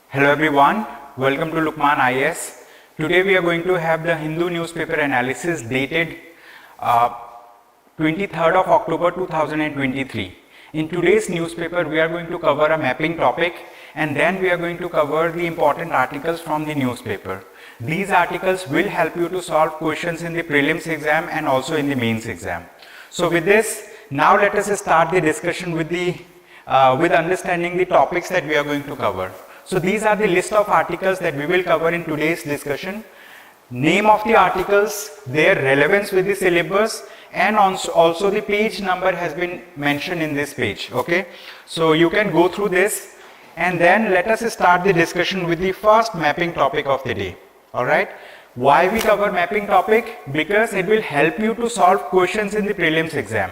Hello everyone, welcome to Lukmaan IAS. Today we are going to have the Hindu newspaper analysis dated 23rd of October 2023. In today's newspaper we are going to cover a mapping topic and then we are going to cover the important articles from the newspaper. These articles will help you to solve questions in the prelims exam and also in the mains exam. So with this, now let us start the discussion with understanding the topics that we are going to cover. So these are the list of articles that we will cover in today's discussion. Name of the articles, their relevance with the syllabus, and also the page number has been mentioned in this page. Okay, so you can go through this and then let us start the discussion with the first mapping topic of the day. Alright, why we cover mapping topic? Because it will help you to solve questions in the prelims exam.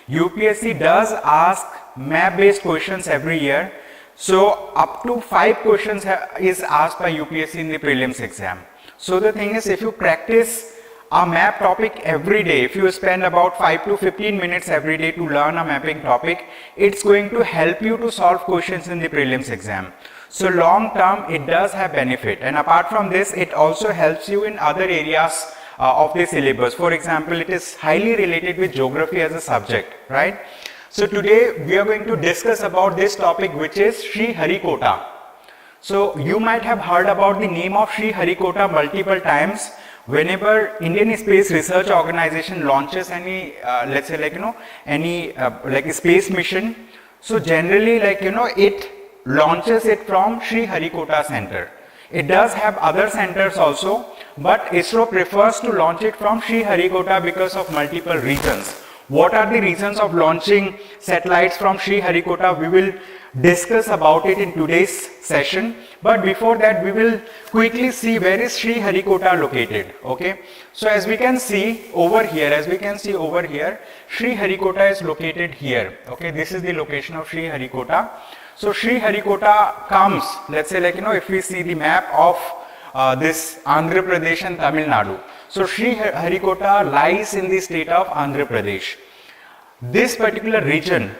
UPSC does ask map based questions every year. So up to 5 questions is asked by UPSC in the prelims exam. So the thing is, if you practice a map topic every day, if you spend about 5 to 15 minutes every day to learn a mapping topic, it's going to help you to solve questions in the prelims exam. So long term it does have benefit, and apart from this it also helps you in other areas of the syllabus. For example, it is highly related with geography as a subject, right? So today we are going to discuss about this topic, which is Sriharikota. So you might have heard about the name of Sriharikota multiple times. Whenever Indian Space Research Organization launches any let's say like a space mission, so generally it launches it from Sriharikota center. It does have other centers also, but ISRO prefers to launch it from Sriharikota because of multiple reasons. What are the reasons of launching satellites from Sriharikota? We will discuss about it in today's session, but before that we will quickly see where is Sriharikota located. Okay, so as we can see over here, Sriharikota is located here. Okay, this is the location of Sriharikota. So Sriharikota comes, let's say if we see the map of this Andhra Pradesh and Tamil Nadu. So Sriharikota lies in the state of Andhra Pradesh. This particular region,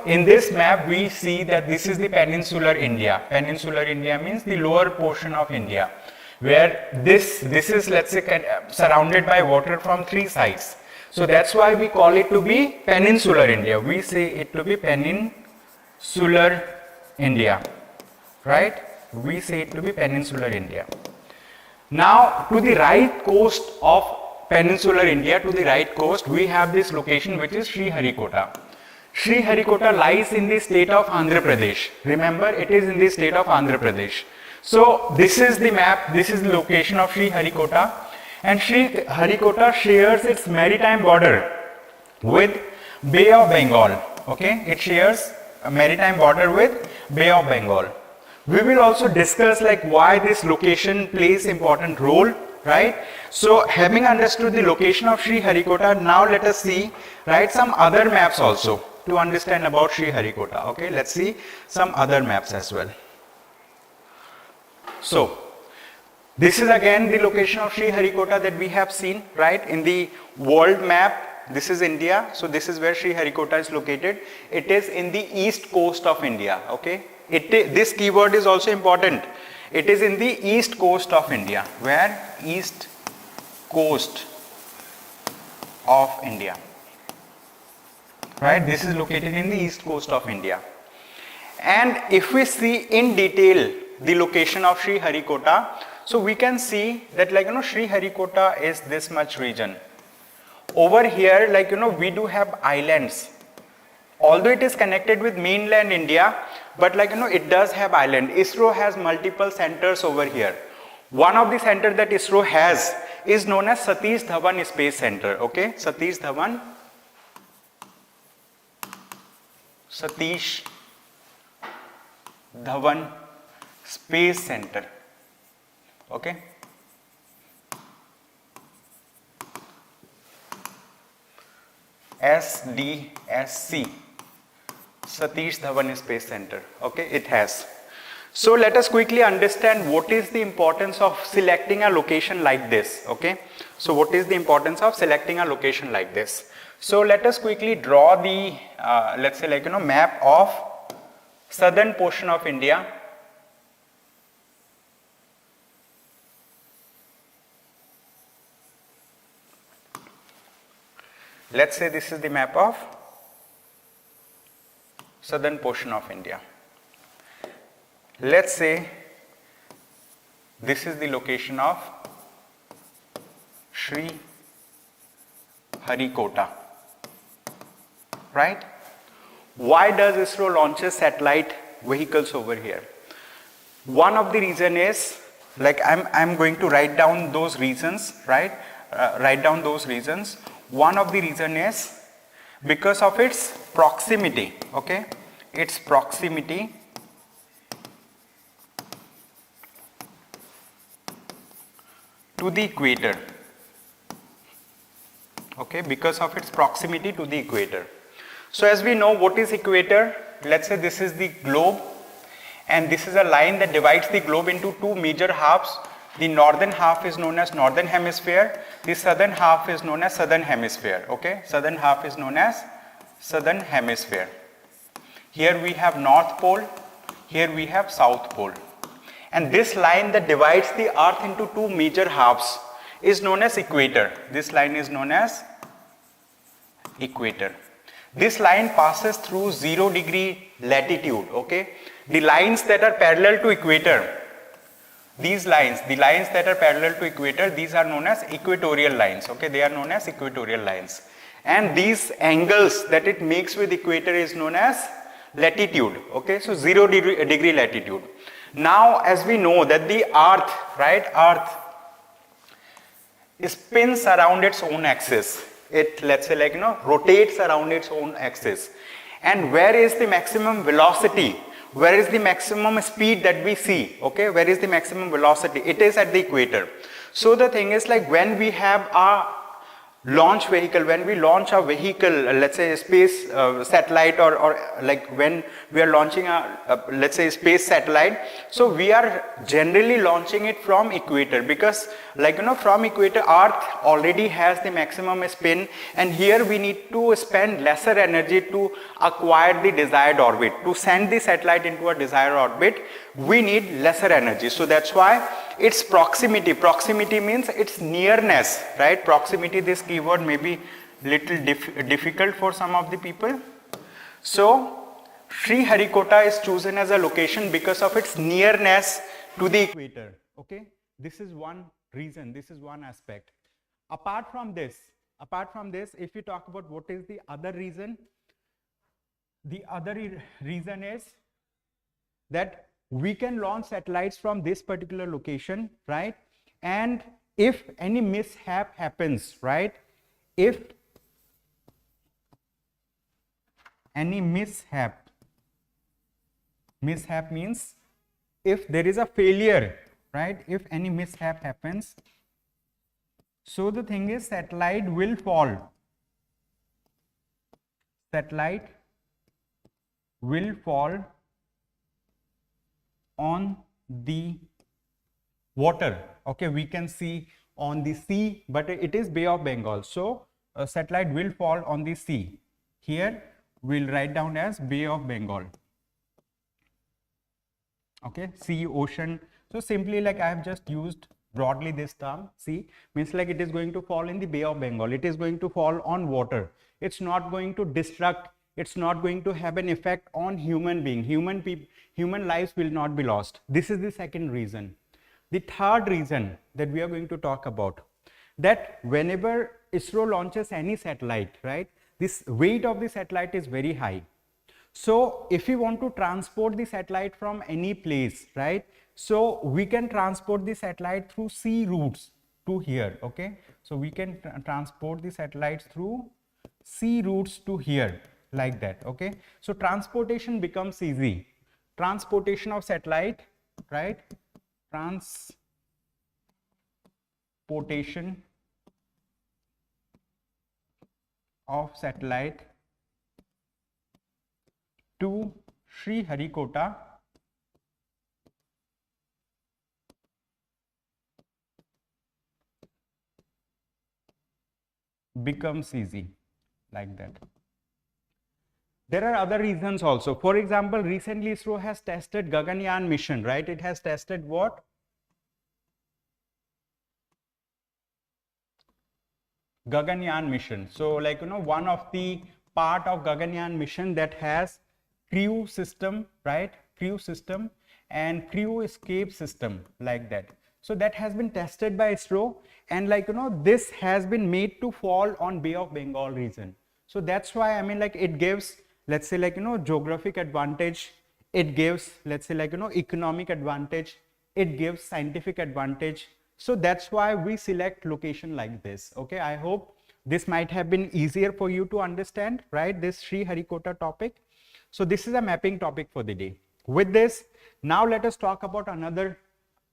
in this map we see that this is the peninsular India. Peninsular India means the lower portion of India, where this is, let's say, surrounded by water from 3 sides. So that's why we call it to be peninsular India. We say it to be peninsular India, right? We say it to be peninsular India. Now to the right coast of peninsular India, to the right coast, we have this location which is Sriharikota. Sriharikota lies in the state of Andhra Pradesh. Remember, it is in the state of Andhra Pradesh. So this is the map, this is the location of Sriharikota, and Sriharikota shares its maritime border with Bay of Bengal. Okay, it shares a maritime border with Bay of Bengal. We will also discuss why this location plays important role, right? So having understood the location of Sriharikota, now let us see, right, some other maps also to understand about Sriharikota. Okay, let's see some other maps as well. So this is again the location of Sriharikota that we have seen, right, in the world map. This is India, so this is where Sriharikota is located. It is in the east coast of India. Okay, this keyword is also important. It is in the east coast of India. Where? East coast of India. Right? This is located in the east coast of India. And if we see in detail the location of Sriharikota, so we can see that Sriharikota is this much region. Over here, we do have islands. Although it is connected with mainland India, but it does have island. ISRO has multiple centers over here. One of the centers that ISRO has is known as Satish Dhawan Space Center. Okay, Satish Dhawan Space Center. Okay. SDSC, Satish Dhawan Space Center. Okay, it has. So let us quickly understand what is the importance of selecting a location like this. Okay, so what is the importance of selecting a location like this? So let us quickly draw the let's say map of southern portion of India. let's say this is the map of southern portion of India. Let's say this is the location of Sriharikota, right? Why does ISRO launches satellite vehicles over here? One of the reason is, like I'm going to write down those reasons, right? Write down those reasons. One of the reason is because of its proximity, okay? Its proximity to the equator, okay? Because of its proximity to the equator. So as we know, what is equator? Let's say this is the globe, and this is a line that divides the globe into two major halves. The northern half is known as northern hemisphere, the southern half is known as southern hemisphere, okay? Southern half is known as southern hemisphere. Here we have north pole, here we have south pole. And this line that divides the earth into two major halves is known as equator. This line is known as equator. This line passes through 0 degree latitude, okay? The lines that are parallel to equator, these lines, the lines that are parallel to equator, these are known as equatorial lines, okay? They are known as equatorial lines. And these angles that it makes with equator is known as latitude, okay? So 0 degree latitude. Now, as we know that the earth, right, earth spins around its own axis. It, let's say, like, rotates around its own axis. And where is the maximum velocity? Where is the maximum speed that we see? Okay, where is the maximum velocity? It is at the equator. So the thing is, like, when we have a launch vehicle, when we launch a vehicle, let's say a space satellite, or like when we are launching a let's say space satellite, so we are generally launching it from equator, because, like, from equator earth already has the maximum spin, and here we need to spend lesser energy to acquire the desired orbit. To send the satellite into a desired orbit, we need lesser energy. So that's why its proximity means its nearness, right? Proximity, this keyword may be little difficult for some of the people. So Sriharikota is chosen as a location because of its nearness to the equator, okay? This is one reason, this is one aspect. Apart from this, if you talk about what is the other reason, the other reason is that we can launch satellites from this particular location, right? And if any mishap happens, right? If any mishap means if there is a failure, right? If any mishap happens, so the thing is, satellite will fall. Satellite will fall on the water, okay? We can see on the sea, but it is Bay of Bengal, so a satellite will fall on the sea. Here we'll write down as Bay of Bengal, okay? Sea, ocean. So simply, like, I have just used broadly this term, sea, means like it is going to fall in the Bay of Bengal. It is going to fall on water. It's not going to destruct, it's not going to have an effect on human being. Human lives will not be lost. This is the second reason. The third reason that we are going to talk about, that whenever ISRO launches any satellite, right, this weight of the satellite is very high. So if we want to transport the satellite from any place, right, so we can transport the satellite through sea routes to here, okay? So we can transport the satellites through sea routes to here, like that, okay? So transportation becomes easy. Transportation of satellite, right? Transportation of satellite to Sriharikota becomes easy, like that. There are other reasons also. For example, recently ISRO has tested Gaganyaan mission, right? It has tested what? Gaganyaan mission. So like, one of the part of Gaganyaan mission that has crew system, right? Crew system and crew escape system, like that. So that has been tested by ISRO, and like, this has been made to fall on Bay of Bengal region. So that's why, I mean, like, it gives, let's say, like, geographic advantage, it gives, let's say, like, economic advantage, it gives scientific advantage. So that's why we select location like this. Okay, I hope this might have been easier for you to understand, right? This Sriharikota topic. So this is a mapping topic for the day. With this, now let us talk about another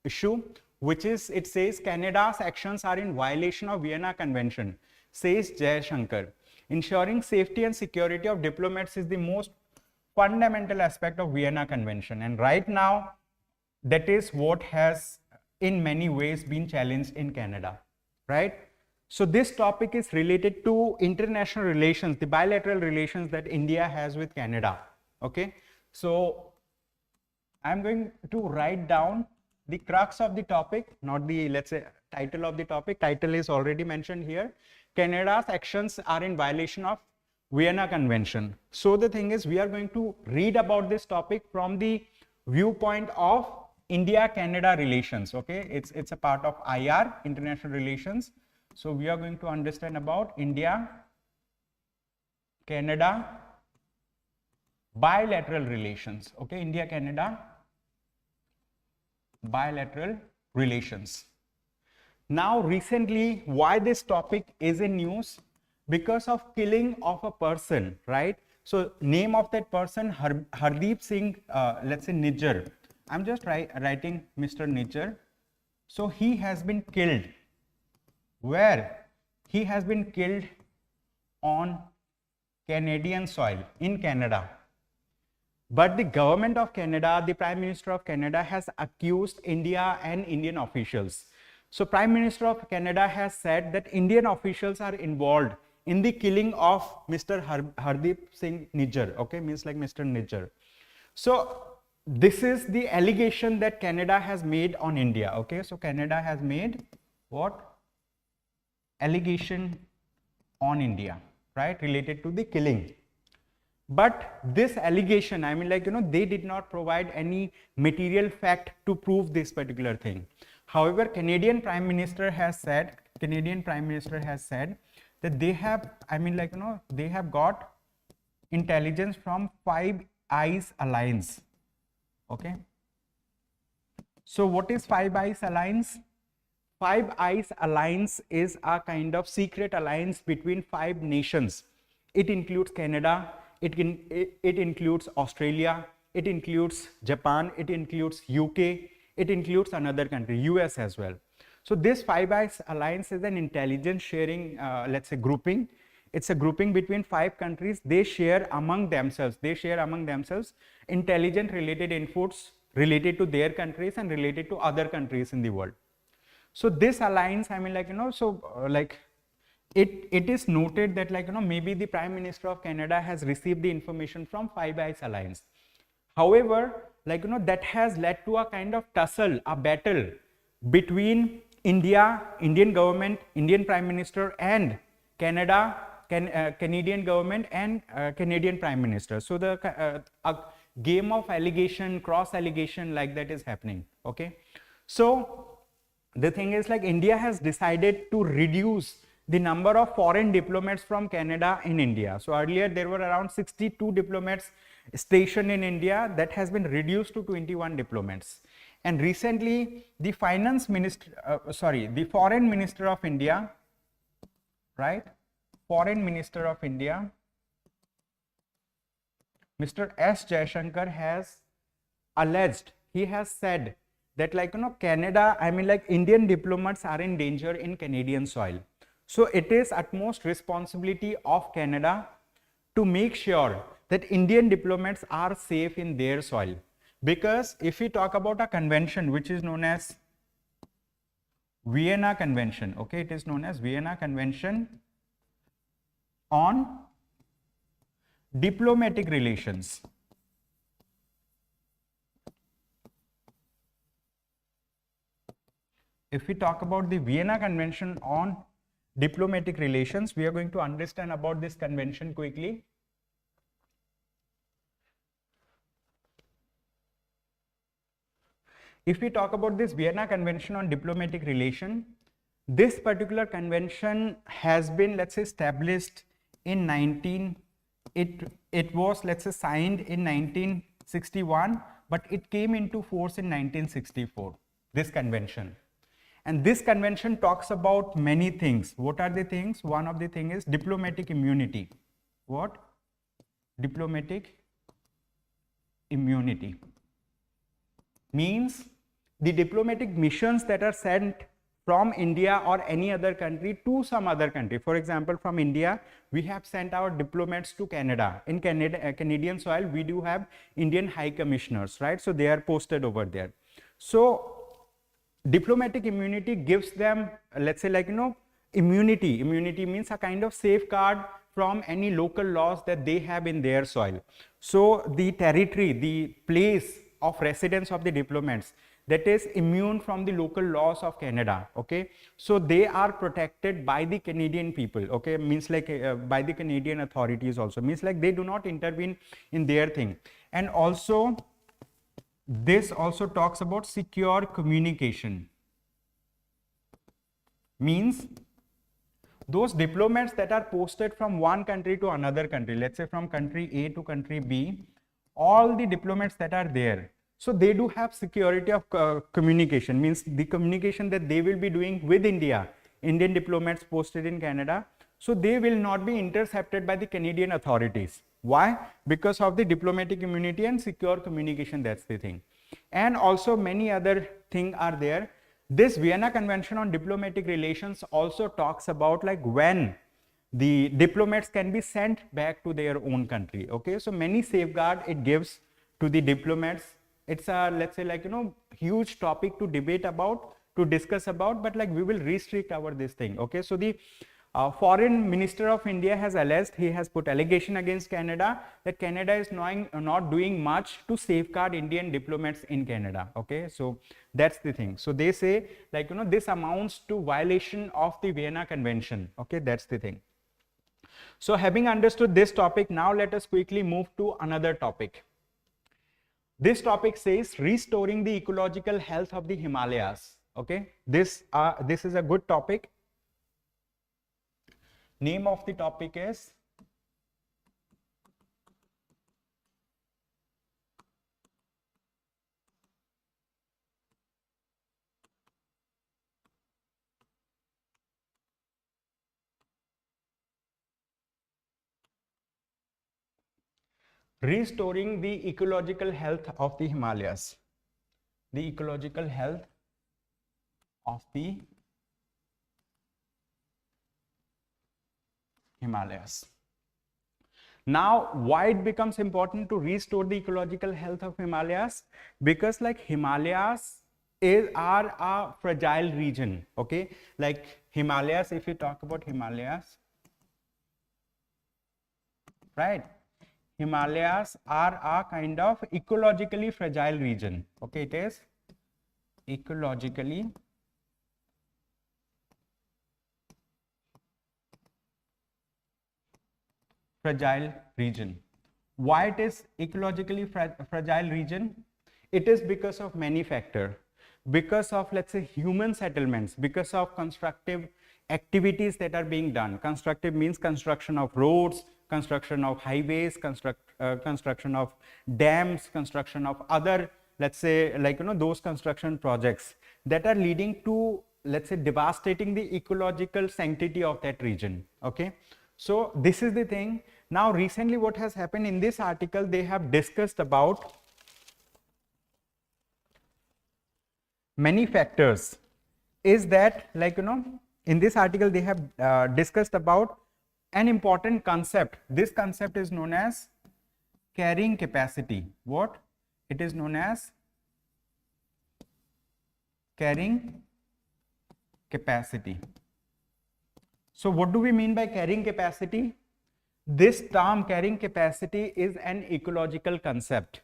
issue, which is, it says Canada's actions are in violation of Vienna Convention, says Jaishankar. Ensuring safety and security of diplomats is the most fundamental aspect of Vienna Convention, and right now that is what has in many ways been challenged in Canada, right? So this topic is related to international relations, the bilateral relations that India has with Canada. Okay, so I'm going to write down the crux of the topic, not the, let's say, title of the topic. Title is already mentioned here. Canada's actions are in violation of Vienna Convention. So the thing is, we are going to read about this topic from the viewpoint of India-Canada relations. Okay, it's a part of IR, international relations. So we are going to understand about India-Canada bilateral relations. Okay, India-Canada bilateral relations. Now recently, why this topic is in news? Because of killing of a person, right? So name of that person, Hardeep Singh, let's say Nijjar. I'm just writing Mr. Nijjar. So he has been killed. Where? He has been killed on Canadian soil in Canada. But the government of Canada, the Prime Minister of Canada has accused India and Indian officials. So Prime Minister of Canada has said that Indian officials are involved in the killing of Mr. Hardeep Singh Nijjar, okay, means like Mr. Nijjar. So this is the allegation that Canada has made on India, okay. So Canada has made what? Allegation on India, right, related to the killing. But this allegation, I mean, like, they did not provide any material fact to prove this particular thing. However, Canadian Prime Minister has said that they have, I mean, like, they have got intelligence from Five Eyes Alliance. Okay. So what is Five Eyes Alliance? Five Eyes Alliance is a kind of secret alliance between 5 nations. It includes Canada, it includes Australia, it includes Japan, it includes UK, it includes another country, US as well. So this Five Eyes Alliance is an intelligence sharing, let's say, grouping. It's a grouping between 5 countries. They share among themselves intelligence related inputs related to their countries and related to other countries in the world. So this alliance, I mean, like, it is noted that, like, maybe the Prime Minister of Canada has received the information from Five Eyes Alliance. However, like, that has led to a kind of tussle, a battle between Indian government, Indian Prime Minister, and Canadian government and Canadian Prime Minister. So the a game of allegation, cross allegation like that is happening. Okay, so the thing is, like, India has decided to reduce the number of foreign diplomats from Canada in India. So earlier there were around 62 diplomats stationed in India. That has been reduced to 21 diplomats. And recently the Foreign Minister of India, right? Foreign Minister of India, Mr. S. Jaishankar has alleged, he has said that, like, Canada, I mean, like, Indian diplomats are in danger in Canadian soil. So it is utmost responsibility of Canada to make sure that Indian diplomats are safe in their soil. Because if we talk about a convention which is known as Vienna Convention, okay, it is known as Vienna Convention on diplomatic relations. If we talk about the Vienna Convention on diplomatic relations. We are going to understand about this convention quickly. If we talk about this Vienna Convention on Diplomatic Relation, this particular convention has been, let's say, established in it was, let's say, signed in 1961, but it came into force in 1964, this convention. And this convention talks about many things. What are the things? One of the things is diplomatic immunity. What? Diplomatic immunity means the diplomatic missions that are sent from India or any other country to some other country. For example, from India, we have sent our diplomats to Canada. In Canadian soil, we do have Indian High Commissioners, right? So they are posted over there. So diplomatic immunity gives them, let's say, like, immunity. Immunity means a kind of safeguard from any local laws that they have in their soil. So the territory, the place of residence of the diplomats, that is immune from the local laws of Canada, okay? So they are protected by the Canadian people, okay? Means like by the Canadian authorities also, means like they do not intervene in their thing. And also, this also talks about secure communication. Means those diplomats that are posted from one country to another country, let's say from country A to country B, all the diplomats that are there, so they do have security of communication, means the communication that they will be doing with India, Indian diplomats posted in Canada, so they will not be intercepted by the Canadian authorities. Why? Because of the diplomatic immunity and secure communication, that's the thing. And also many other things are there. This Vienna Convention on Diplomatic Relations also talks about like when the diplomats can be sent back to their own country, okay? So many safeguard it gives to the diplomats. It's a, let's say, like, huge topic to debate about, to discuss about, but like we will restrict our this thing, okay? So the foreign minister of India has alleged, he has put allegation against Canada that Canada is not doing much to safeguard Indian diplomats in Canada, okay? So that's the thing. So they say, like, this amounts to violation of the Vienna Convention, okay? That's the thing. So having understood this topic, now let us quickly move to another topic. This topic says restoring the ecological health of the Himalayas, okay? This is a good topic. Name of the topic is restoring the ecological health of the Himalayas. The ecological health of the Himalayas. Now, why it becomes important to restore the ecological health of Himalayas? Because like Himalayas are a fragile region, okay? Like Himalayas, if you talk about Himalayas, right? Himalayas are a kind of ecologically fragile region, okay? It is ecologically fragile region. Why it is ecologically fragile region? It is because of many factors. Because of, let's say, human settlements, because of constructive activities that are being done. Constructive means construction of roads, construction of highways, construction of dams, construction of other, let's say, like, those construction projects that are leading to, let's say, devastating the ecological sanctity of that region, okay? So this is the thing. Now recently what has happened in this article, they have discussed about many factors. Is that, like, in this article they have discussed about an important concept. This concept is known as carrying capacity. What? It is known as carrying capacity. So what do we mean by carrying capacity? This term carrying capacity is an ecological concept.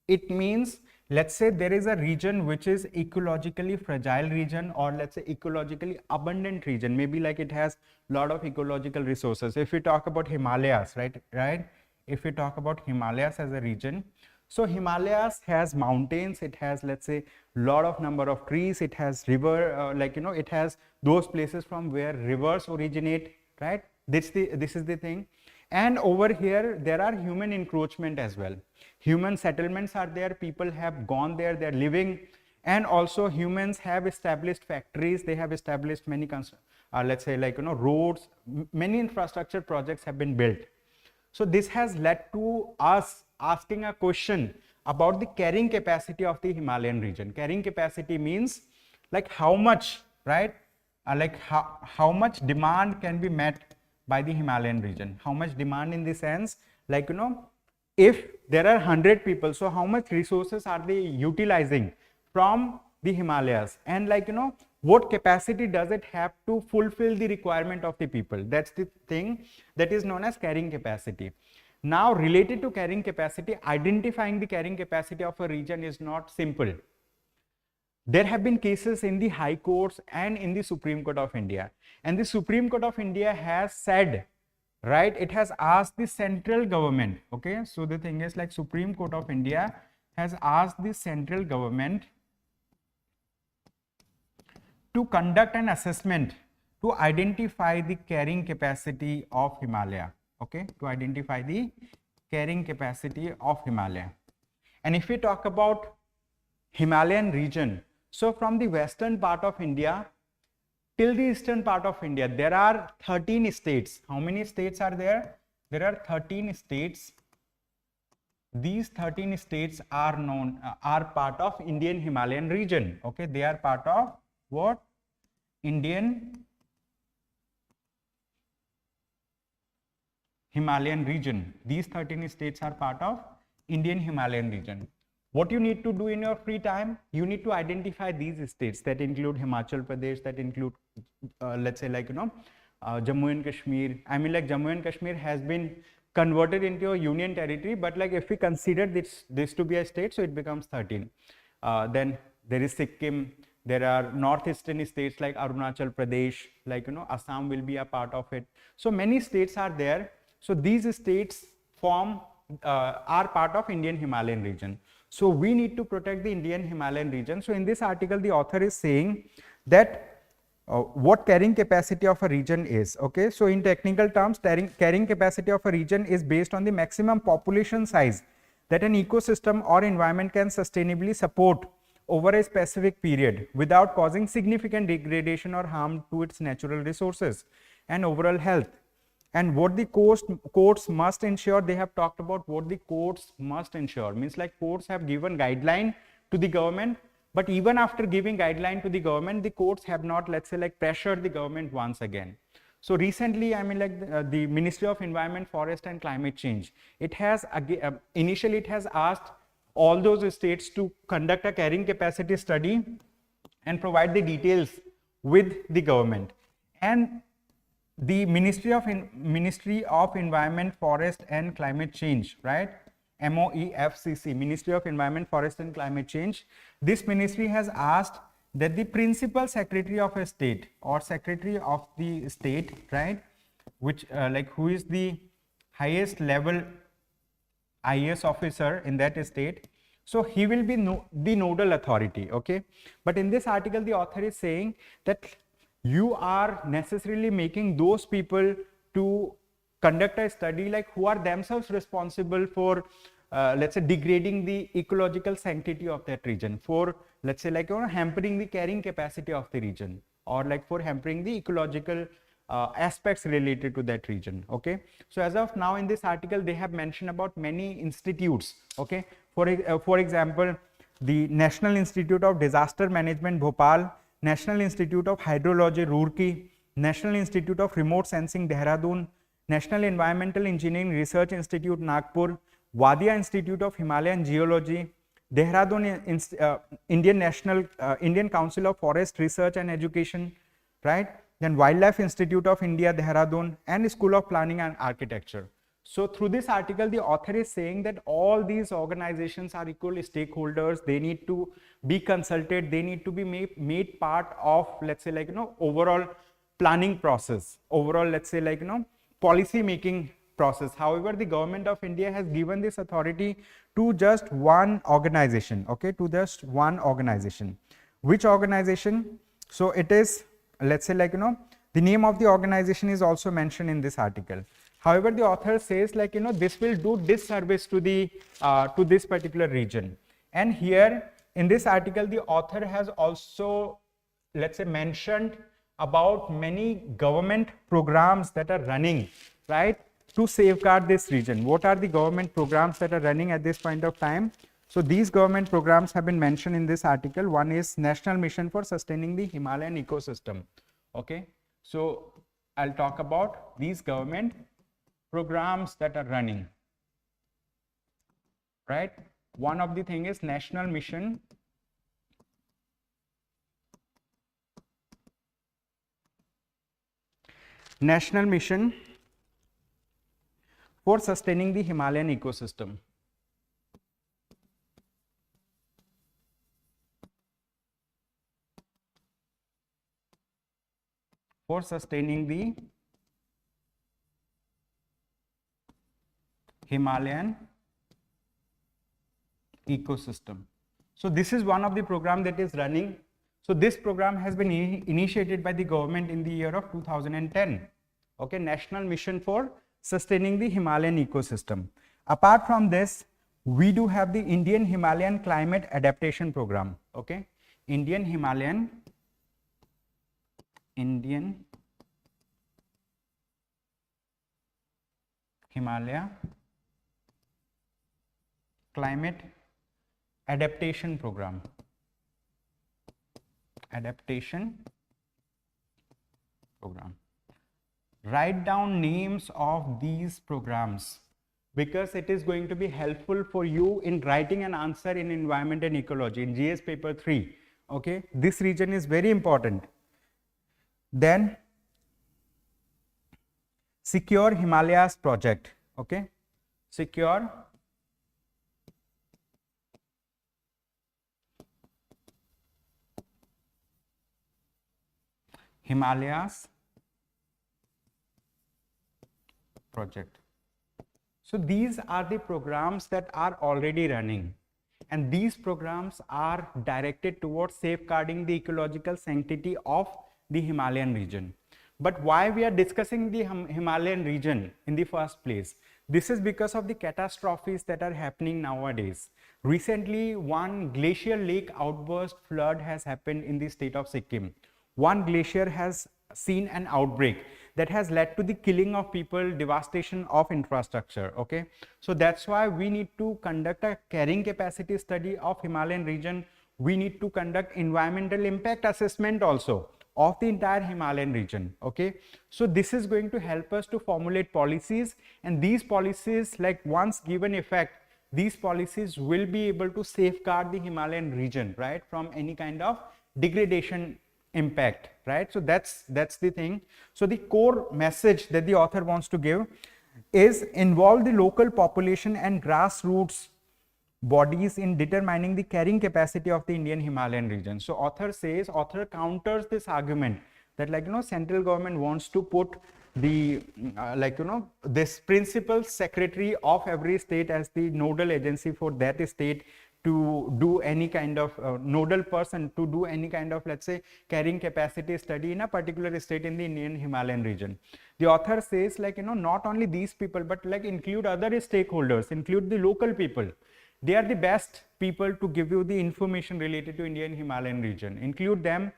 It means let's say there is a region which is ecologically fragile region, or let's say ecologically abundant region, maybe like it has lot of ecological resources. If we talk about Himalayas, right, if we talk about Himalayas as a region, so Himalayas has mountains, it has, let's say, lot of number of trees, it has river, like, you know, it has those places from where rivers originate, right? This is the thing. And over here there are human encroachment as well. Human settlements are there, people have gone there, they are living, and also humans have established factories, they have established many let's say, like, you know, roads, many infrastructure projects have been built. So this has led to us asking a question about the carrying capacity of the Himalayan region. Carrying capacity means like how much, right, like how much demand can be met by the Himalayan region. How much demand in the sense, like, you know, if there are 100 people, so how much resources are they utilizing from the Himalayas, and, like, you know, what capacity does it have to fulfill the requirement of the people. That's the thing that is known as carrying capacity. Now, related to carrying capacity, identifying the carrying capacity of a region is not simple. There have been cases in the High Courts and in the Supreme Court of India, and the Supreme Court of India has said, right, it has asked the central government, okay, so the thing is, like, Supreme Court of India has asked the central government to conduct an assessment to identify the carrying capacity of Himalaya, okay, to identify the carrying capacity of Himalaya. And if we talk about Himalayan region, so from the western part of India till the eastern part of India, there are 13 states. How many states are there? There are 13 states. These 13 states are known, are part of Indian Himalayan region. Okay, they are part of what? Indian Himalayan region. These 13 states are part of Indian Himalayan region. What you need to do in your free time, you need to identify these states that include Himachal Pradesh, that include, let's say, like, you know, Jammu and Kashmir. I mean, like, Jammu and Kashmir has been converted into a union territory, but like if we consider this to be a state, so it becomes 13. Then there is Sikkim. There are northeastern states like Arunachal Pradesh, like, you know, Assam will be a part of it. So many states are there. So these states form are part of Indian Himalayan region. So we need to protect the Indian Himalayan region. So in this article, the author is saying that what carrying capacity of a region is. Okay, so in technical terms, carrying capacity of a region is based on the maximum population size that an ecosystem or environment can sustainably support over a specific period without causing significant degradation or harm to its natural resources and overall health. And what the courts must ensure, they have talked about what the courts must ensure, means like courts have given guideline to the government, but even after giving guideline to the government, the courts have not, let's say, like, pressured the government once again. So recently, I mean, like, the Ministry of Environment, Forest and Climate Change, it has initially it has asked all those states to conduct a carrying capacity study and provide the details with the government. And the Ministry of Environment, Forest and Climate Change, right, MOEFCC, Ministry of Environment, Forest and Climate Change, this ministry has asked that the principal secretary of a state or secretary of the state, right, which like who is the highest level IAS officer in that state, so he will be the nodal authority. Okay, but in this article the author is saying that you are necessarily making those people to conduct a study like who are themselves responsible for let's say degrading the ecological sanctity of that region, for, let's say, like, you know, hampering the carrying capacity of the region, or like for hampering the ecological aspects related to that region. Okay, so as of now in this article they have mentioned about many institutes. Okay, for example, the National Institute of Disaster Management Bhopal, National Institute of Hydrology Roorkee, National Institute of Remote Sensing Dehradun, National Environmental Engineering Research Institute Nagpur, Wadia Institute of Himalayan Geology, Dehradun Indian Council of Forest Research and Education, right? Then Wildlife Institute of India Dehradun, and School of Planning and Architecture. So through this article, the author is saying that all these organizations are equal stakeholders. They need to be consulted. They need to be made part of, let's say, like, overall planning process, overall, let's say, like, policy making process. However, the government of India has given this authority to just one organization, okay, to just one organization. Which organization? So it is, let's say, like, the name of the organization is also mentioned in this article. However, the author says, like, this will do disservice to the to this particular region. And here in this article, the author has also, let's say, mentioned about many government programs that are running, right, to safeguard this region. What are the government programs that are running at this point of time? So these government programs have been mentioned in this article. One is National Mission for Sustaining the Himalayan Ecosystem. Okay, so I'll talk about these government programs that are running, right? One of the thing is National Mission for Sustaining the Himalayan Ecosystem. For sustaining the Himalayan ecosystem. So this is one of the program that is running. So this program has been initiated by the government in the year of 2010. Okay, National Mission for Sustaining the Himalayan Ecosystem. Apart from this, we do have the Indian Himalayan Climate Adaptation Program. Okay, Himalaya Climate Adaptation Program. Write down names of these programs because it is going to be helpful for you in writing an answer in environment and ecology in GS paper 3. Okay, this region is very important. Then Secure Himalayas project. Okay, Secure Himalayas project. So these are the programs that are already running, and these programs are directed towards safeguarding the ecological sanctity of the Himalayan region. But why we are discussing the Himalayan region in the first place? This is because of the catastrophes that are happening nowadays. Recently, one glacial lake outburst flood has happened in the state of Sikkim. One glacier has seen an outbreak that has led to the killing of people, devastation of infrastructure. Okay, so that's why we need to conduct a carrying capacity study of Himalayan region. We need to conduct environmental impact assessment also of the entire Himalayan region. Okay, so this is going to help us to formulate policies, and these policies, like once given effect, these policies will be able to safeguard the Himalayan region, right, from any kind of degradation impact, right? So that's the thing. So the core message that the author wants to give is involve the local population and grassroots bodies in determining the carrying capacity of the Indian Himalayan region. So author counters this argument that, like, central government wants to put the this principal secretary of every state as the nodal agency for that state to do any kind of nodal person to do any kind of, let's say, carrying capacity study in a particular state in the Indian Himalayan region. The author says, like, not only these people, but like include other stakeholders, include the local people. They are the best people to give you the information related to Indian Himalayan region. Include them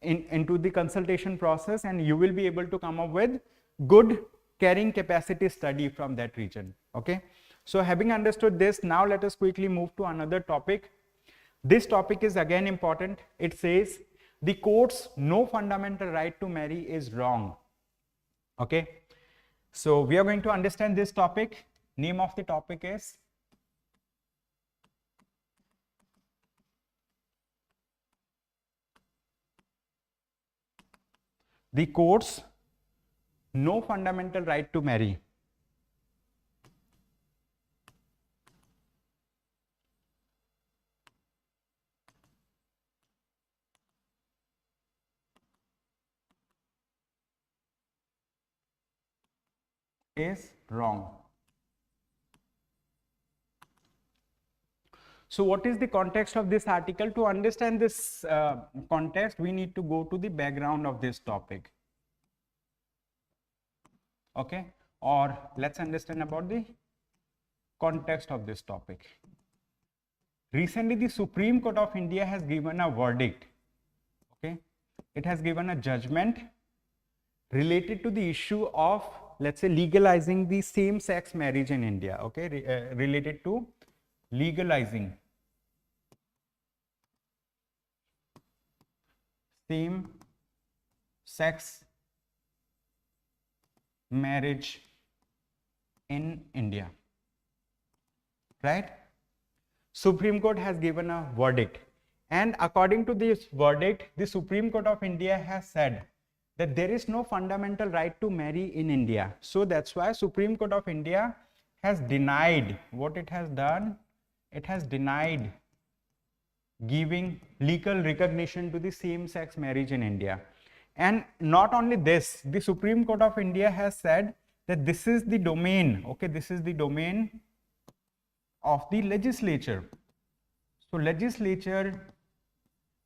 into the consultation process, and you will be able to come up with good carrying capacity study from that region. Okay, so having understood this, now let us quickly move to another topic. This topic is again important. It says the quote's no fundamental right to marry is wrong. Okay, so we are going to understand this topic. Name of the topic is the quote's no fundamental right to marry is wrong. So what is the context of this article? To understand this context, we need to go to the background of this topic. Okay, or let's understand about the context of this topic. Recently, the Supreme Court of India has given a verdict. Okay, it has given a judgment related to the issue of, let's say, legalizing the same-sex marriage in India. Okay, related to legalizing same-sex marriage in India, right? Supreme Court has given a verdict, and according to this verdict, the Supreme Court of India has said that there is no fundamental right to marry in India. So that's why Supreme Court of India has denied, what it has done, it has denied giving legal recognition to the same-sex marriage in India. And not only this, the Supreme Court of India has said that this is the domain, okay, this is the domain of the legislature. So legislature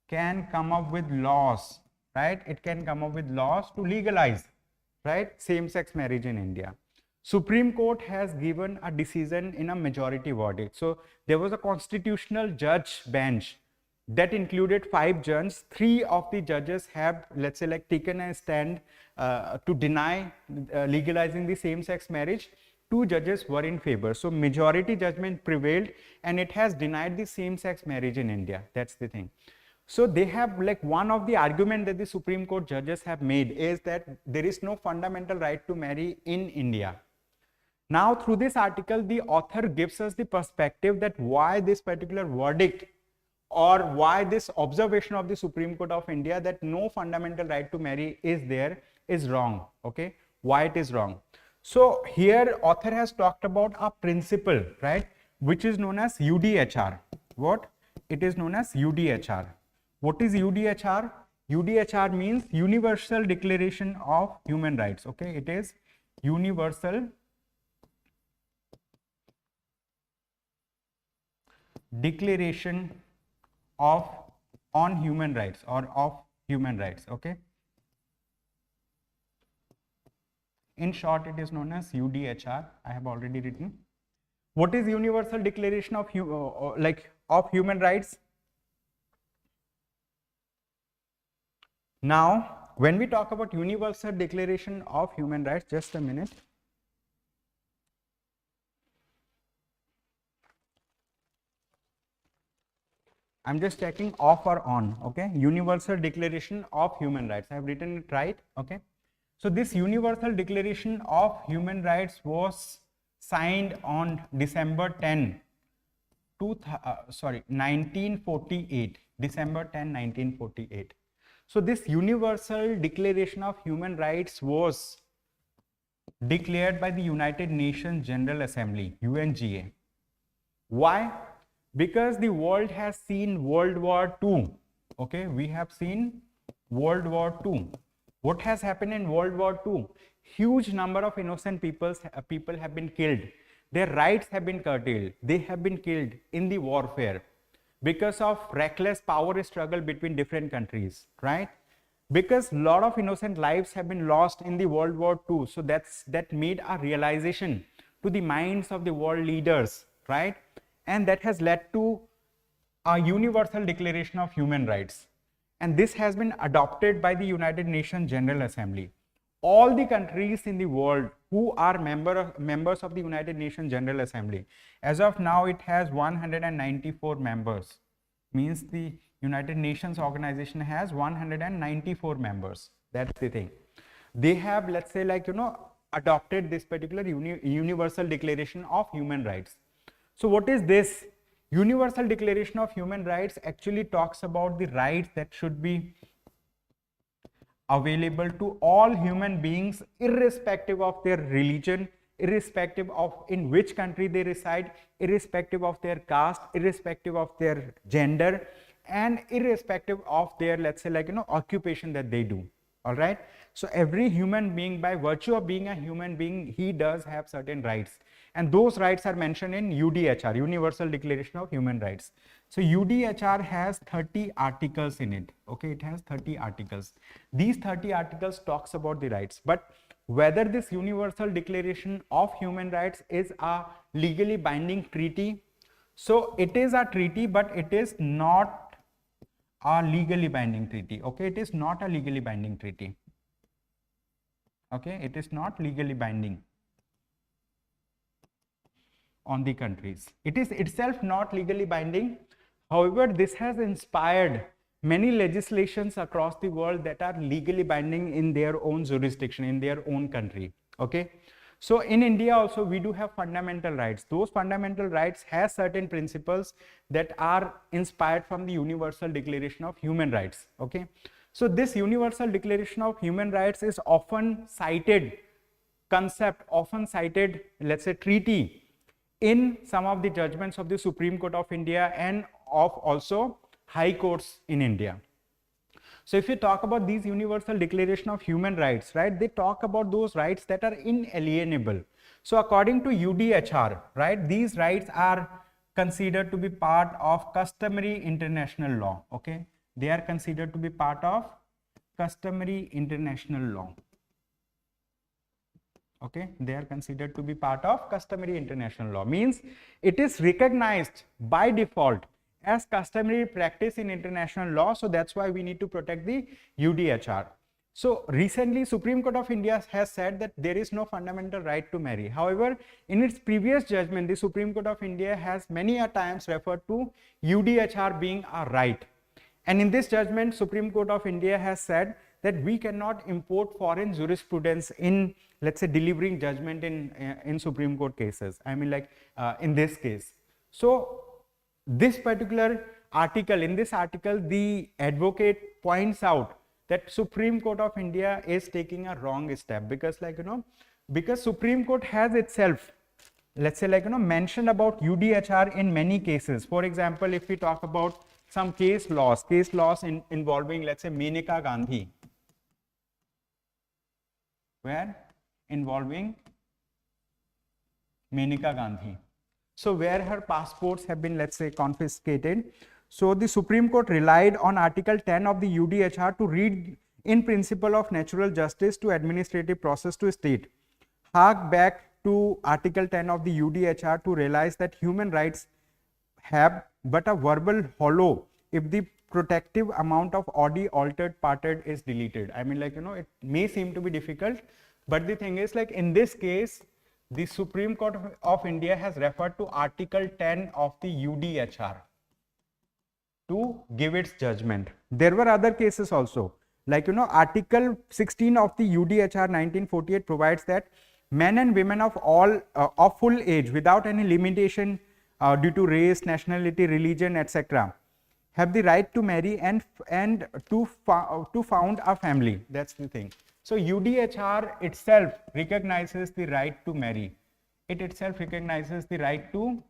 can come up with laws, right? It can come up with laws to legalize, right, same-sex marriage in India. Supreme Court has given a decision in a majority verdict. So there was a constitutional judge bench that included 5 judges. 3 of the judges have, let's say, like taken a stand to deny legalizing the same-sex marriage. 2 judges were in favor. So majority judgment prevailed and it has denied the same-sex marriage in India. That's the thing. So they have, like, one of the argument that the Supreme Court judges have made is that there is no fundamental right to marry in India. Now through this article, the author gives us the perspective that why this particular verdict or why this observation of the Supreme Court of India that no fundamental right to marry is there is wrong. Okay, why it is wrong. So here author has talked about a principle, right, which is known as UDHR. What? It is known as UDHR. What is UDHR? UDHR means Universal Declaration of Human Rights. Okay, it is Universal Declaration of on Human Rights or of Human Rights. Okay, in short it is known as UDHR. I have already written. What is Universal Declaration of of Human Rights? Now when we talk about Universal Declaration of Human Rights, just a minute. I'm just checking off or on. Okay, Universal Declaration of Human Rights. I have written it right. Okay, so this Universal Declaration of Human Rights was signed on December 10, 1948. December 10, 1948. So this Universal Declaration of Human Rights was declared by the United Nations General Assembly, UNGA. Why? Because the world has seen World War II. Okay, we have seen World War II. What has happened in World War II? Huge number of innocent people have been killed. Their rights have been curtailed. They have been killed in the warfare because of reckless power struggle between different countries, right? Because a lot of innocent lives have been lost in the World War II. So that made a realization to the minds of the world leaders, right? And that has led to a Universal Declaration of Human Rights. And this has been adopted by the United Nations General Assembly. All the countries in the world who are members of the United Nations General Assembly, as of now it has 194 members. Means the United Nations organization has 194 members. That's the thing. They have, let's say, adopted this particular Universal Declaration of Human Rights. So what is this? Universal Declaration of Human Rights actually talks about the rights that should be available to all human beings, irrespective of their religion, irrespective of in which country they reside, irrespective of their caste, irrespective of their gender, and irrespective of their, let's say, occupation that they do. All right. So every human being, by virtue of being a human being, he does have certain rights, and those rights are mentioned in UDHR, Universal Declaration of Human Rights. So UDHR has 30 articles in it. Okay, it has 30 articles. These 30 articles talks about the rights, but whether this Universal Declaration of Human Rights is a legally binding treaty, so it is a treaty, but it is not a legally binding treaty. Okay, it is not a legally binding treaty. Okay, it is not legally binding on the countries. It is itself not legally binding. However, this has inspired many legislations across the world that are legally binding in their own jurisdiction, in their own country. Okay. So in India also we do have fundamental rights. Those fundamental rights has certain principles that are inspired from the Universal Declaration of Human Rights. Okay. So this Universal Declaration of Human Rights is often cited concept, often cited, let's say, treaty in some of the judgments of the Supreme Court of India and of also high courts in India. So if you talk about these Universal Declaration of Human Rights, right, they talk about those rights that are inalienable. So according to UDHR, right, these rights are considered to be part of customary international law. Okay, they are considered to be part of customary international law. Okay, they are considered to be part of customary international law, means it is recognized by default as customary practice in international law. So that's why we need to protect the UDHR. So recently Supreme Court of India has said that there is no fundamental right to marry. However, in its previous judgment, the Supreme Court of India has many a times referred to UDHR being a right. And in this judgment, Supreme Court of India has said that we cannot import foreign jurisprudence in, let's say, delivering judgment in Supreme Court cases. I mean, like in this case. So this particular article, in this article, the advocate points out that Supreme Court of India is taking a wrong step, because, like, because Supreme Court has itself, let's say, like, mentioned about UDHR in many cases. For example, if we talk about some case laws involving, let's say, Maneka Gandhi, where involving Maneka Gandhi. So where her passports have been, let's say, confiscated. So the Supreme Court relied on Article 10 of the UDHR to read in principle of natural justice to administrative process to state. Hark back to Article 10 of the UDHR to realize that human rights have but a verbal hollow if the protective amount of oddly altered parted is deleted. I mean, like, it may seem to be difficult, but the thing is, like, in this case, the Supreme Court of India has referred to Article 10 of the UDHR to give its judgment. There were other cases also, like, Article 16 of the UDHR 1948 provides that men and women of all of full age without any limitation due to race, nationality, religion, etc. have the right to marry and to found a family. That's the thing. So UDHR itself recognizes the right to marry. It itself recognizes the right to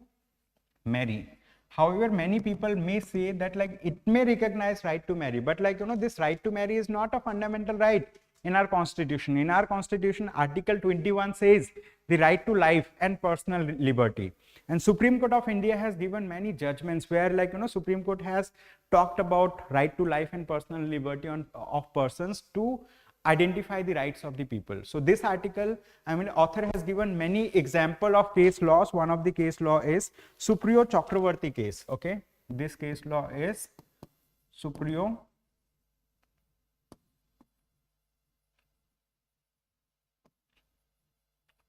marry. However, many people may say that, like, it may recognize right to marry, but, like, this right to marry is not a fundamental right in our constitution. In our constitution, Article 21 says the right to life and personal liberty. And Supreme Court of India has given many judgments where, like, Supreme Court has talked about right to life and personal liberty of persons to identify the rights of the people. So this article, I mean, author has given many example of case laws. One of the case law is Supriyo Chakravarti case. Okay, this case law is Supriyo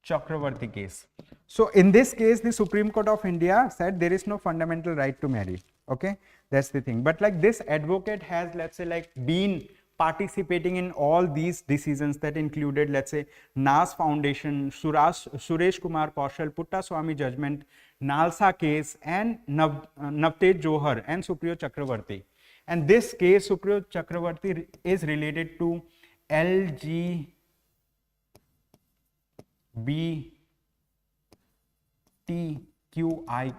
Chakravarti case. So in this case, the Supreme Court of India said there is no fundamental right to marry. Okay, that's the thing. But, like, this advocate has, let's say, like, been participating in all these decisions that included, let's say, NAS Foundation, Suresh Kumar Kaushal, Puttaswamy judgment, Nalsa case, and Navtej Johar and Supriyo Chakravarti. And this case, Supriyo Chakravarti, is related to LGBTQI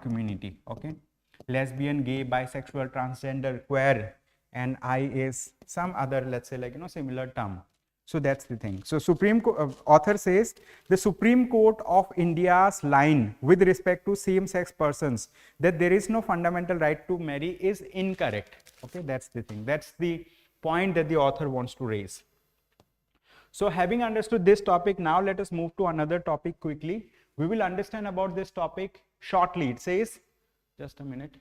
community. Okay, lesbian, gay, bisexual, transgender, queer, and I is some other, let's say, like, similar term. So that's the thing. So author says the Supreme Court of India's line with respect to same-sex persons that there is no fundamental right to marry is incorrect. Okay, that's the thing. That's the point that the author wants to raise. So having understood this topic, now let us move to another topic quickly. We will understand about this topic shortly. It says, just a minute.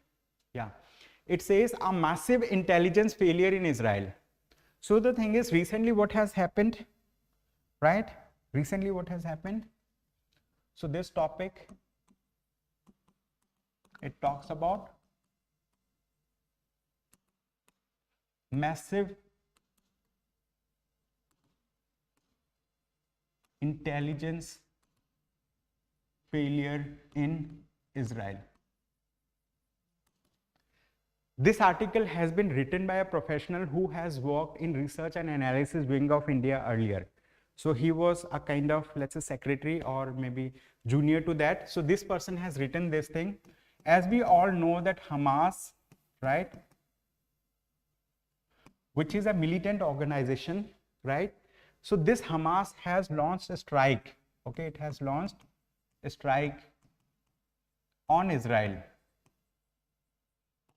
Yeah, it says a massive intelligence failure in Israel. So the thing is, recently what has happened, right? Recently what has happened? So this topic, it talks about massive intelligence failure in Israel. This article has been written by a professional who has worked in research and analysis wing of India earlier. So he was a kind of, let's say, secretary or maybe junior to that. So this person has written this thing. As we all know that Hamas, right, which is a militant organization, right? So this Hamas has launched a strike. Okay, it has launched a strike on Israel.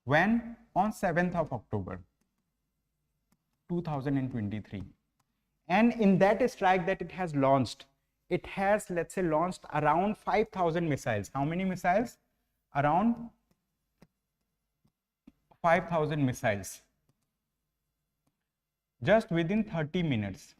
When? On 7th of October 2023. And in that strike that it has launched, it has, let's say, launched around 5,000 missiles. How many missiles? Around 5,000 missiles. Just within 30 minutes.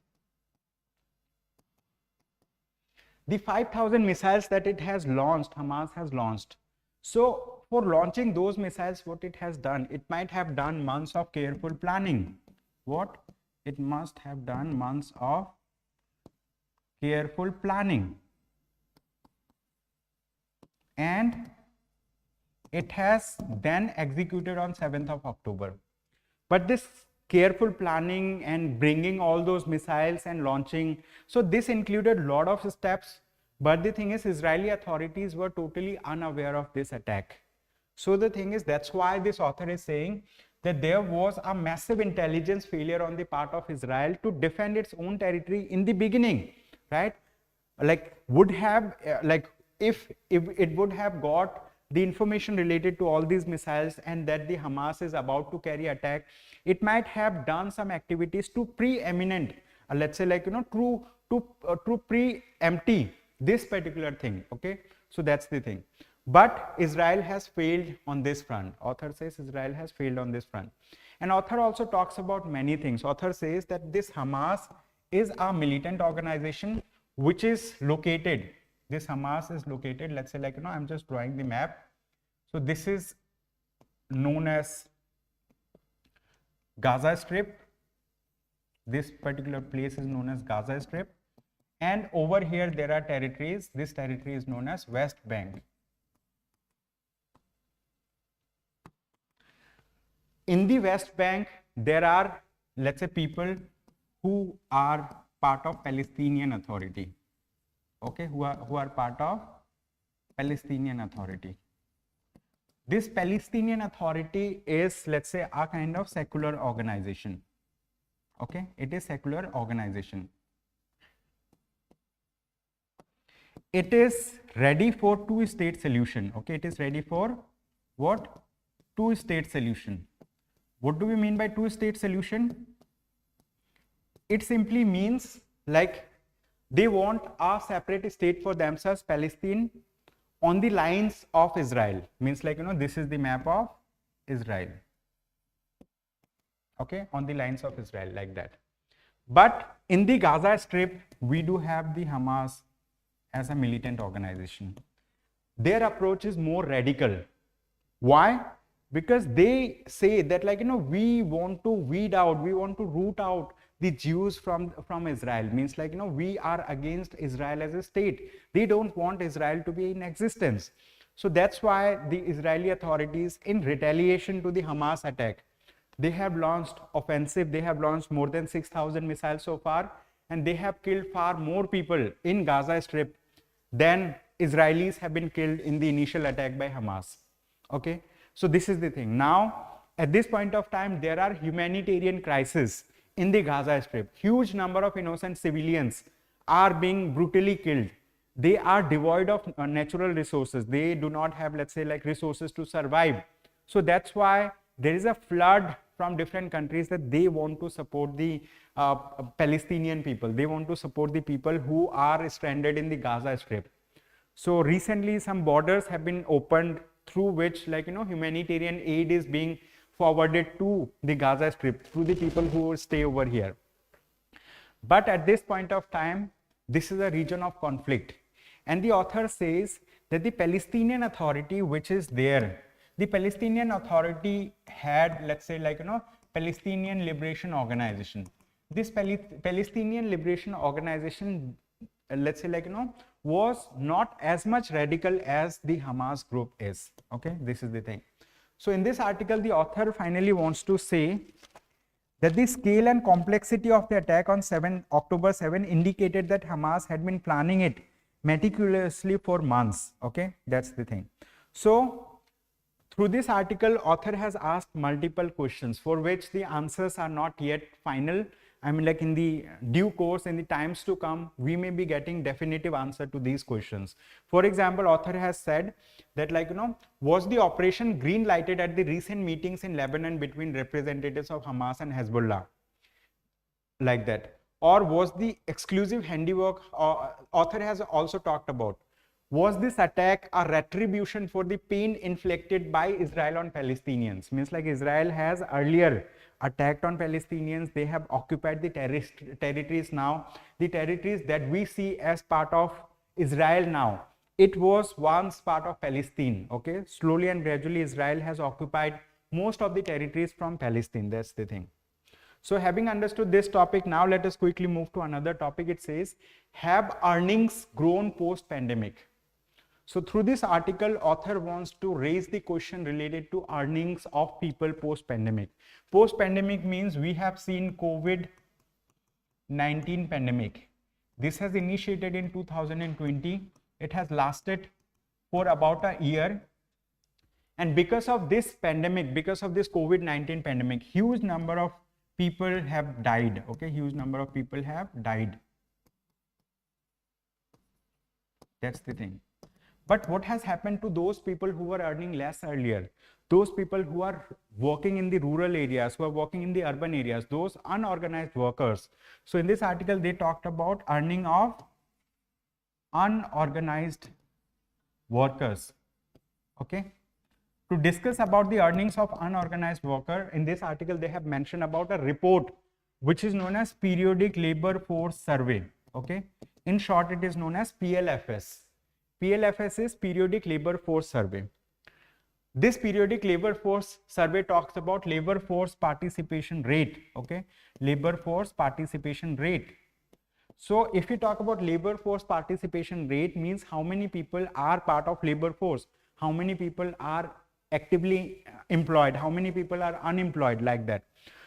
The 5,000 missiles that it has launched, Hamas has launched. So for launching those missiles, what it has done, it might have done months of careful planning. What? It must have done months of careful planning. And it has then executed on 7th of October. But this careful planning and bringing all those missiles and launching, so this included a lot of steps. But the thing is, Israeli authorities were totally unaware of this attack. So the thing is, that's why this author is saying that there was a massive intelligence failure on the part of Israel to defend its own territory in the beginning, right? Like would have, if it would have got the information related to all these missiles and that the Hamas is about to carry attack, it might have done some activities to preeminent, let's say to preempt this particular thing, okay? So that's the thing. But Israel has failed on this front. Author says Israel has failed on this front. And author also talks about many things. Author says that this Hamas is a militant organization which is located, this Hamas is located, let's say I'm just drawing the map. So this is known as Gaza Strip. This particular place is known as Gaza Strip. And over here there are territories. This territory is known as West Bank. In the West Bank, there are, let's say, people who are part of Palestinian Authority, okay, who are part of Palestinian Authority. This Palestinian Authority is, let's say, a kind of secular organization, okay, it is secular organization. It is ready for two-state solution, okay, it is ready for what? Two-state solution. What do we mean by two-state solution? It simply means like they want a separate state for themselves, Palestine, on the lines of Israel. Means this is the map of Israel. Okay, on the lines of Israel, like that. But in the Gaza Strip, we do have the Hamas as a militant organization. Their approach is more radical. Why? Because they say that we want to weed out, we want to root out the Jews from Israel. Means we are against Israel as a state. They don't want Israel to be in existence. So that's why the Israeli authorities, in retaliation to the Hamas attack, they have launched offensive. They have launched more than 6,000 missiles so far, and they have killed far more people in Gaza Strip than Israelis have been killed in the initial attack by Hamas. Okay. So this is the thing. Now, at this point of time, there are humanitarian crises in the Gaza Strip. Huge number of innocent civilians are being brutally killed. They are devoid of natural resources. They do not have, let's say, like resources to survive. So that's why there is a flood from different countries that they want to support the Palestinian people. They want to support the people who are stranded in the Gaza Strip. So recently some borders have been opened through which, like, humanitarian aid is being forwarded to the Gaza Strip through the people who stay over here. But at this point of time, this is a region of conflict. And the author says that the Palestinian Authority, which is there, the Palestinian Authority had, let's say, like, Palestinian Liberation Organization. This Palestinian Liberation Organization, let's say, like, was not as much radical as the Hamas group is. Okay, this is the thing. So in this article, the author finally wants to say that the scale and complexity of the attack on October 7 indicated that Hamas had been planning it meticulously for months. Okay, that's the thing. So through this article, author has asked multiple questions for which the answers are not yet final. I mean, like, in the due course, in the times to come, we may be getting definitive answer to these questions. For example, author has said that, like, was the operation green lighted at the recent meetings in Lebanon between representatives of Hamas and Hezbollah, like that, or was the exclusive handiwork? Author has also talked about, was this attack a retribution for the pain inflicted by Israel on Palestinians? Means, like, Israel has earlier attacked on Palestinians. They have occupied the territories now. The territories that we see as part of Israel now, it was once part of Palestine. Okay, slowly and gradually Israel has occupied most of the territories from Palestine. That's the thing. So having understood this topic, now let us quickly move to another topic. It says, have earnings grown post-pandemic? So through this article, author wants to raise the question related to earnings of people post-pandemic. Post-pandemic means we have seen COVID-19 pandemic. This has initiated in 2020. It has lasted for about a year. And because of this pandemic, because of this COVID-19 pandemic, huge number of people have died. Okay, huge number of people have died. That's the thing. But what has happened to those people who were earning less earlier? Those people who are working in the rural areas, who are working in the urban areas, those unorganized workers. So in this article, they talked about earning of unorganized workers. Okay. To discuss about the earnings of unorganized worker, in this article, they have mentioned about a report which is known as Periodic Labor Force Survey. Okay. In short, it is known as PLFS. PLFS is Periodic Labor Force Survey. This Periodic Labor Force Survey talks about labor force participation rate. Okay, labor force participation rate. So if you talk about labor force participation rate, means how many people are part of labor force, how many people are actively employed, how many people are unemployed, like that.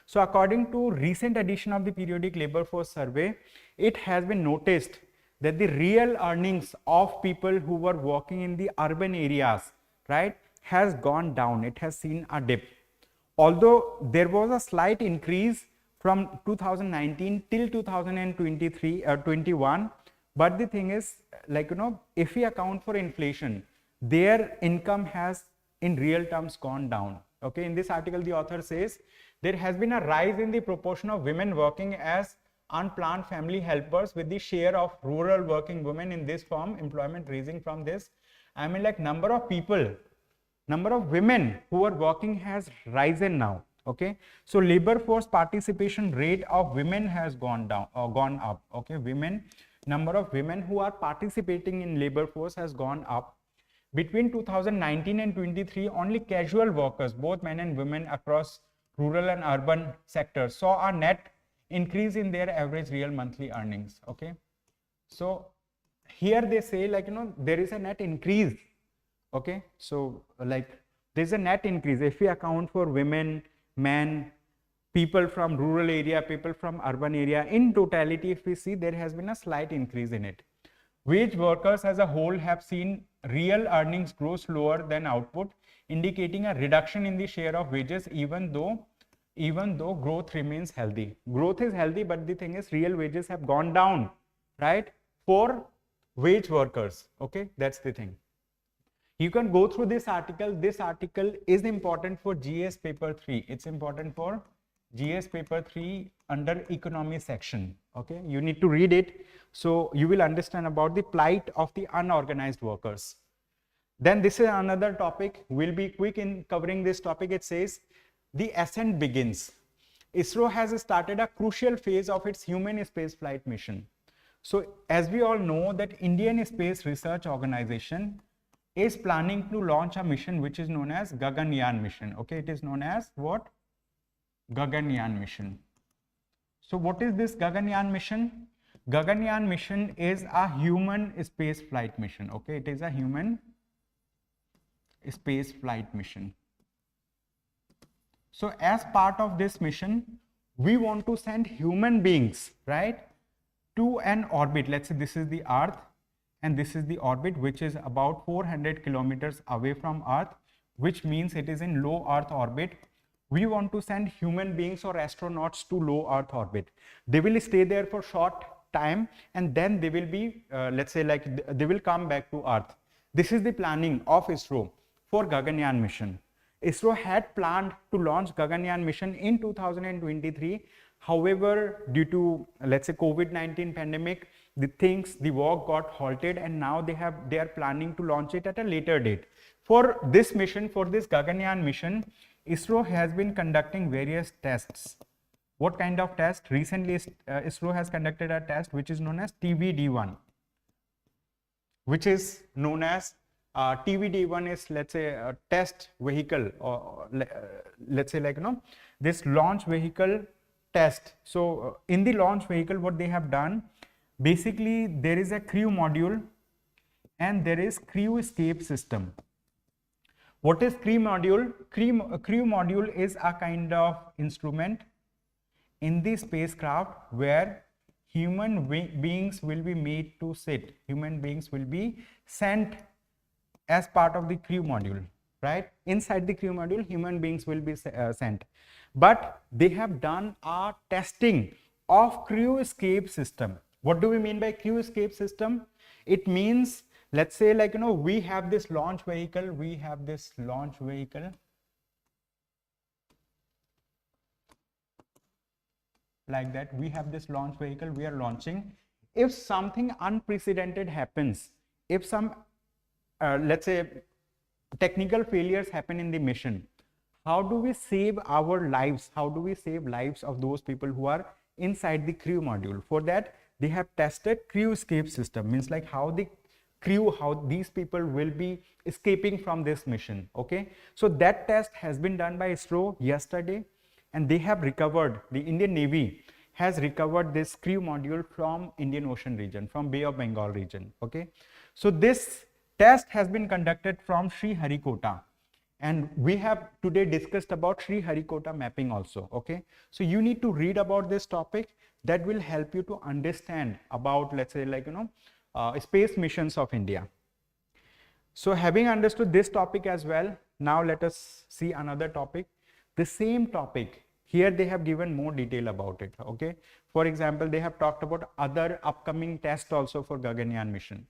So according to recent edition of the Periodic Labor Force Survey, it has been noticed that the real earnings of people who were working in the urban areas, right, has gone down. It has seen a dip. Although there was a slight increase from 2019 till 2023 or 21, but the thing is, like, if we account for inflation, their income has in real terms gone down. Okay, in this article, the author says there has been a rise in the proportion of women working as unplanned family helpers, with the share of rural working women in this form employment raising from this. I mean, like, number of people, number of women who are working has risen now. Okay, so labor force participation rate of women has gone down or gone up. Okay, women, number of women who are participating in labor force has gone up. Between 2019 and 23, only casual workers, both men and women across rural and urban sectors, saw a net increase in their average real monthly earnings. Okay, so here they say, like, there is a net increase. Okay, so like there's a net increase if we account for women, men, people from rural area, people from urban area. In totality, if we see, there has been a slight increase in it. Wage workers as a whole have seen real earnings grow slower than output, indicating a reduction in the share of wages, even though even though growth remains healthy. Growth is healthy, but the thing is real wages have gone down, right, for wage workers. Okay, that's the thing. You can go through this article. This article is important for GS paper 3. It's important for GS paper 3 under economy section. Okay, you need to read it so you will understand about the plight of the unorganized workers. Then this is another topic. We'll be quick in covering this topic. It says the Ascent Begins. ISRO has started a crucial phase of its human space flight mission. So as we all know that Indian Space Research Organization is planning to launch a mission which is known as Gaganyaan mission. Okay, it is known as what? Gaganyaan mission. So what is this Gaganyaan mission? Gaganyaan mission is a human space flight mission. Okay, it is a human space flight mission. So as part of this mission, we want to send human beings, right, to an orbit. Let's say this is the Earth and this is the orbit, which is about 400 kilometers away from Earth, which means it is in low Earth orbit. We want to send human beings or astronauts to low Earth orbit. They will stay there for short time and then they will be, let's say like they will come back to Earth. This is the planning of ISRO for Gaganyaan mission. ISRO had planned to launch Gaganyaan mission in 2023. However, due to, let's say, COVID-19 pandemic, the work got halted and now they are planning to launch it at a later date. For this mission, for this Gaganyaan mission, ISRO has been conducting various tests. What kind of test? Recently, ISRO has conducted a test which is known as TVD1, which is known as TVD1 is, let's say, a test vehicle, or let's say like, this launch vehicle test. So in the launch vehicle, what they have done, basically there is a crew module and there is crew escape system. What is crew module? Crew module is a kind of instrument in the spacecraft where human beings will be made to sit. Human beings will be sent as part of the crew module, right? Inside the crew module, human beings will be sent. But they have done a testing of crew escape system. What do we mean by crew escape system? It means, let's say like, we have this launch vehicle, like that. We have this launch vehicle, we are launching. If something unprecedented happens, if some let's say technical failures happen in the mission, how do we save our lives? How do we save lives of those people who are inside the crew module? For that, they have tested crew escape system, means like how the crew, how these people will be escaping from this mission. Okay, so that test has been done by ISRO yesterday, and they have recovered, the Indian Navy has recovered this crew module from Indian Ocean region, from Bay of Bengal region. Okay, so this test has been conducted from Sriharikota, and we have today discussed about Sriharikota mapping also. Okay, so you need to read about this topic. That will help you to understand about, let's say like, space missions of India. So having understood this topic as well, now let us see another topic. The same topic, here they have given more detail about it. Okay, for example, they have talked about other upcoming tests also for Gaganyaan mission.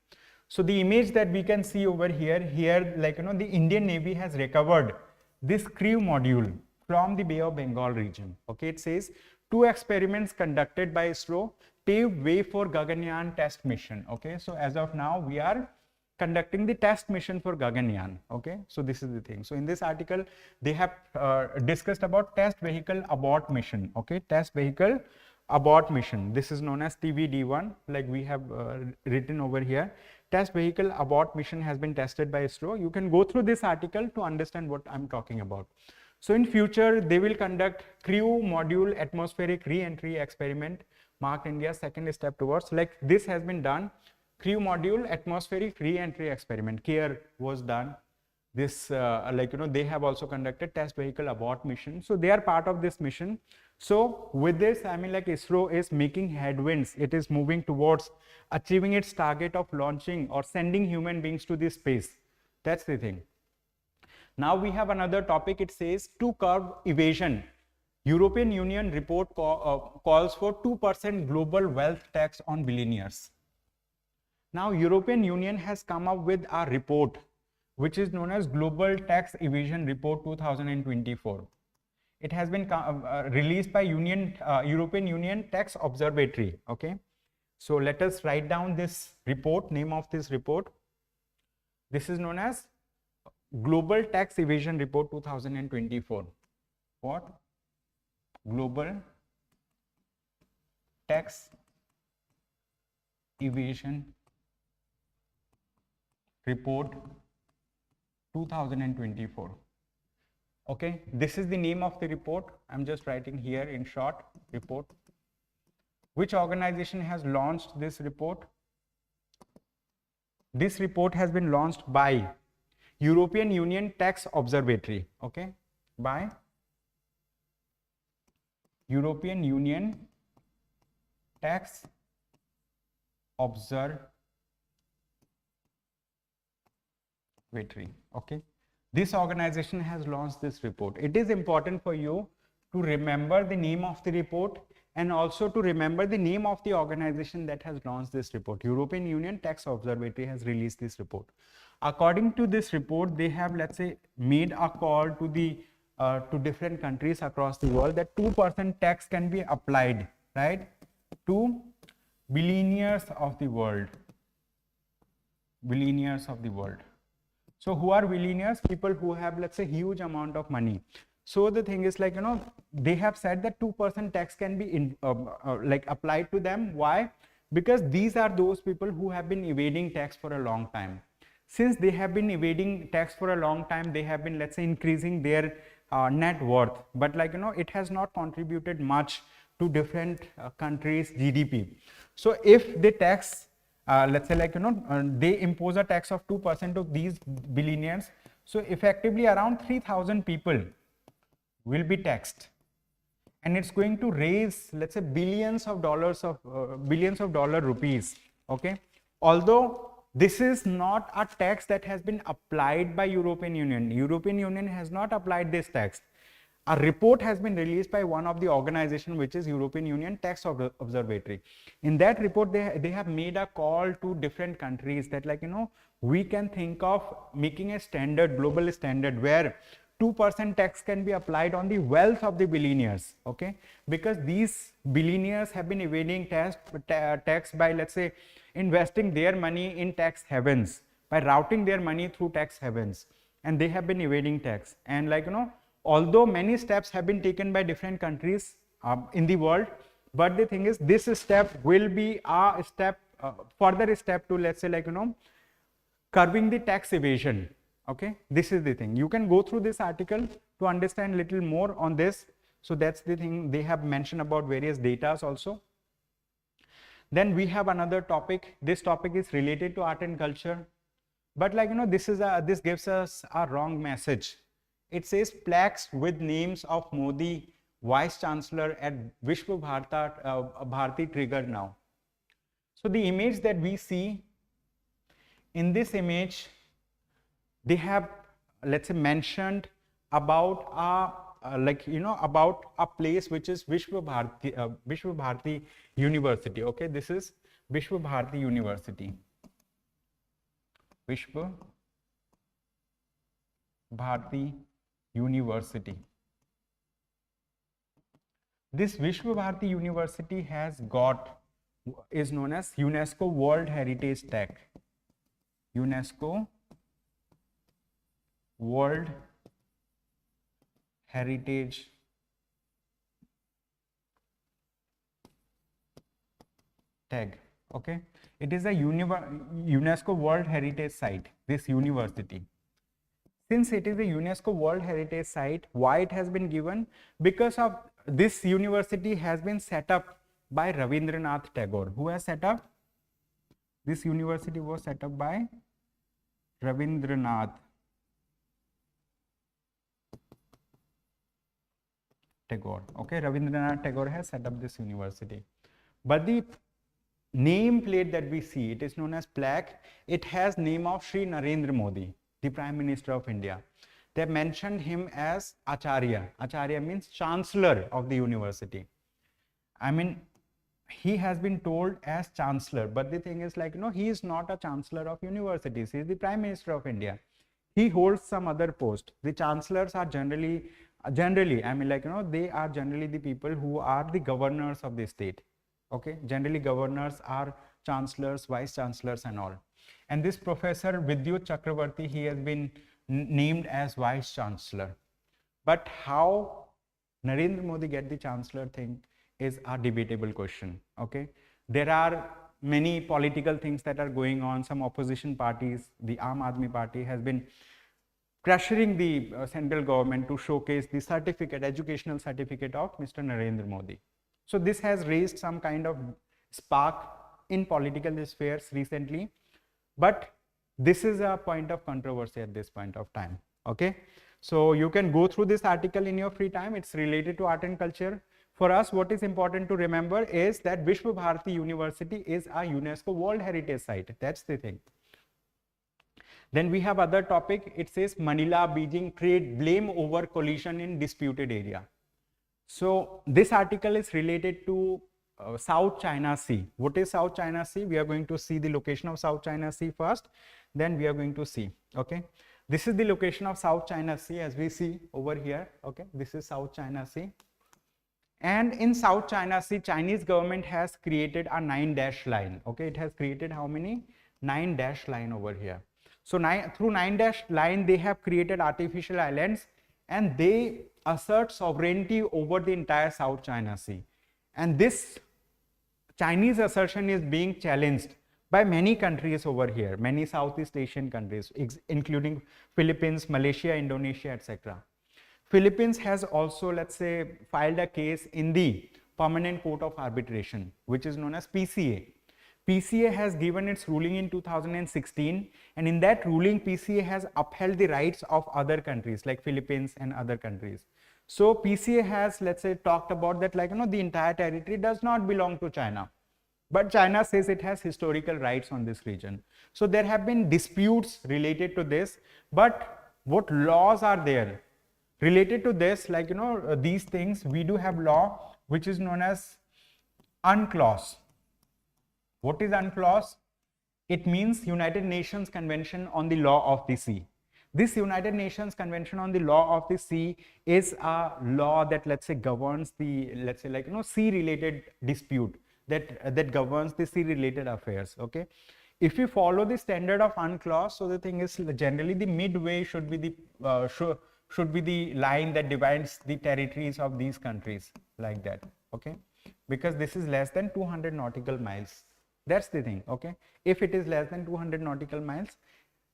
So the image that we can see over here like, the Indian Navy has recovered this crew module from the Bay of Bengal region. Okay, it says 2 experiments conducted by ISRO paved way for Gaganyaan test mission. Okay, so as of now we are conducting the test mission for Gaganyaan. Okay, so this is the thing. So in this article they have discussed about test vehicle abort mission. Okay, test vehicle abort mission. This is known as TVD1, like we have written over here. Test vehicle abort mission has been tested by ISRO. You can go through this article to understand what I'm talking about. So in future, they will conduct crew module atmospheric re-entry experiment, marked India's second step towards, like this has been done. Crew module atmospheric re-entry experiment, CARE was done. This they have also conducted test vehicle abort mission. So they are part of this mission. So with this, I mean, like ISRO is making headwinds. It is moving towards achieving its target of launching or sending human beings to this space. That's the thing. Now we have another topic. It says to curve evasion. European Union report calls for 2% global wealth tax on billionaires. Now, European Union has come up with a report which is known as Global Tax Evasion Report 2024. It has been released by European Union Tax Observatory. Okay, so let us write down this report, name of this report. This is known as Global Tax Evasion Report 2024. What? Global Tax Evasion Report 2024. Okay, this is the name of the report. I'm just writing here in short, report. Which organization has launched this report? This report has been launched by European Union Tax Observatory. Okay, by European Union Tax Observatory. Okay, this organization has launched this report. It is important for you to remember the name of the report and also to remember the name of the organization that has launched this report. European Union Tax Observatory has released this report. According to this report, they have, let's say, made a call to the to different countries across the world that 2% tax can be applied, right, to billionaires of the world. Billionaires of the world. So who are billionaires? People who have, let's say, huge amount of money. So the thing is, like, you know, they have said that 2% tax can be like applied to them. Why? Because these are those people who have been evading tax for a long time. Since they have been evading tax for a long time, they have been, let's say, increasing their net worth. But, like, you know, it has not contributed much to different countries' GDP. So if they tax, let's say, like, you know, they impose a tax of 2% of these billionaires, so effectively around 3,000 people will be taxed, and it's going to raise, let's say, billions of dollar rupees. Okay, although this is not a tax that has been applied by European Union has not applied this tax. A report has been released by one of the organization, which is European Union Tax Observatory. In that report, they have made a call to different countries that, like, you know, we can think of making a standard, global standard, where 2% tax can be applied on the wealth of the billionaires. Okay, because these billionaires have been evading tax by, let's say, investing their money in tax havens, by routing their money through tax havens, and they have been evading tax. And, like, you know, although many steps have been taken by different countries in the world, but the thing is, this step will be a step, further step to, let's say, like, you know, curbing the tax evasion. Okay, this is the thing. You can go through this article to understand little more on this. So that's the thing. They have mentioned about various datas also. Then we have another topic. This topic is related to art and culture, but, like, you know, this gives us a wrong message. It says plaques with names of Modi, Vice Chancellor at Vishwa Bharati triggered now. So the image that we see, in this image, they have, let's say, mentioned about like, you know, about a place which is Vishwa Bharati University. Okay, this is Vishwa Bharati University. Vishwa Bharati University. This Vishwa Bharati University is known as UNESCO World Heritage Tag. UNESCO World Heritage Tag. Okay, it is a UNESCO World Heritage Site, this university. Since it is a UNESCO World Heritage Site, why it has been given? Because of this university has been set up by Rabindranath Tagore. Who has set up? This university was set up by Rabindranath Tagore. Okay, Rabindranath Tagore has set up this university. But the name plate that we see, it is known as plaque. It has name of Shri Narendra Modi, the Prime Minister of India. they mentioned him as Acharya. Acharya means Chancellor of the university. I mean, he has been told as Chancellor, but the thing is like, he is not a Chancellor of universities. He is the Prime Minister of India. He holds some other post. The chancellors are generally, I mean, like, they are generally the people who are the governors of the state. Okay, generally governors are chancellors, vice chancellors and all. And this Professor Vidyut Chakravarti, he has been named as vice chancellor. But how Narendra Modi get the chancellor thing is a debatable question. Okay, there are many political things that are going on. Some opposition parties, the Aam Aadmi Party, has been pressuring the central government to showcase the certificate, educational certificate of Mr. Narendra Modi. So this has raised some kind of spark in political spheres recently, but this is a point of controversy at this point of time. Okay, so you can go through this article in your free time. It's related to art and culture. For us, what is important to remember is that Vishwa Bharati University is a UNESCO World Heritage Site. That's the thing. Then we have other topic. It says Manila, Beijing trade blame over collision in disputed area. So this article is related to South China Sea. What is South China Sea? We are going to see the location of South China Sea first. Then we are going to see. Okay. This is the location of South China Sea as we see over here. Okay. This is South China Sea. And in South China Sea, Chinese government has created a 9-dash line. Okay, it has created how many? 9-dash line over here. So through 9-dash line, they have created artificial islands and they assert sovereignty over the entire South China Sea. And this Chinese assertion is being challenged by many countries over here, many Southeast Asian countries, including Philippines, Malaysia, Indonesia, etc. Philippines has also, let's say, filed a case in the Permanent Court of Arbitration, which is known as PCA. PCA has given its ruling in 2016, and in that ruling, PCA has upheld the rights of other countries like Philippines and other countries. So PCA has, let's say, talked about that, like, the entire territory does not belong to China, but China says it has historical rights on this region. So there have been disputes related to this, but what laws are there related to this, like, these things? We do have law which is known as UNCLOS. What is UNCLOS? It means United Nations Convention on the Law of the Sea. This United Nations Convention on the Law of the Sea is a law that, let's say, governs the, let's say, like, sea related dispute that governs the sea related affairs. Okay, if you follow the standard of UNCLOS, so the thing is generally the midway should be the should be the line that divides the territories of these countries, like that. Okay, because this is less than 200 nautical miles. That's the thing. Okay, if it is less than 200 nautical miles,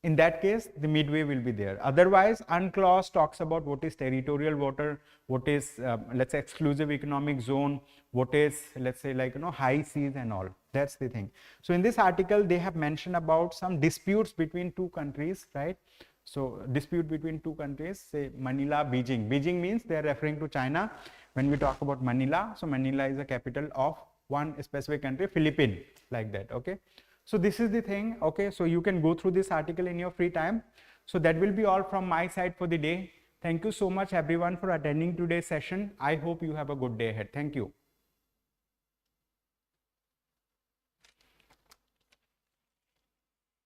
in that case the midway will be there. Otherwise, UNCLOS talks about what is territorial water, what is let's say exclusive economic zone, what is, let's say, like, high seas and all. That's the thing. So in this article they have mentioned about some disputes between two countries, right? So dispute between two countries, say Manila, Beijing. Beijing means they are referring to China when we talk about Manila. So Manila is the capital of one specific country, Philippines, like that. Okay, so this is the thing. Okay, so you can go through this article in your free time. So that will be all from my side for the day. Thank you so much everyone for attending today's session. I hope you have a good day ahead. Thank you.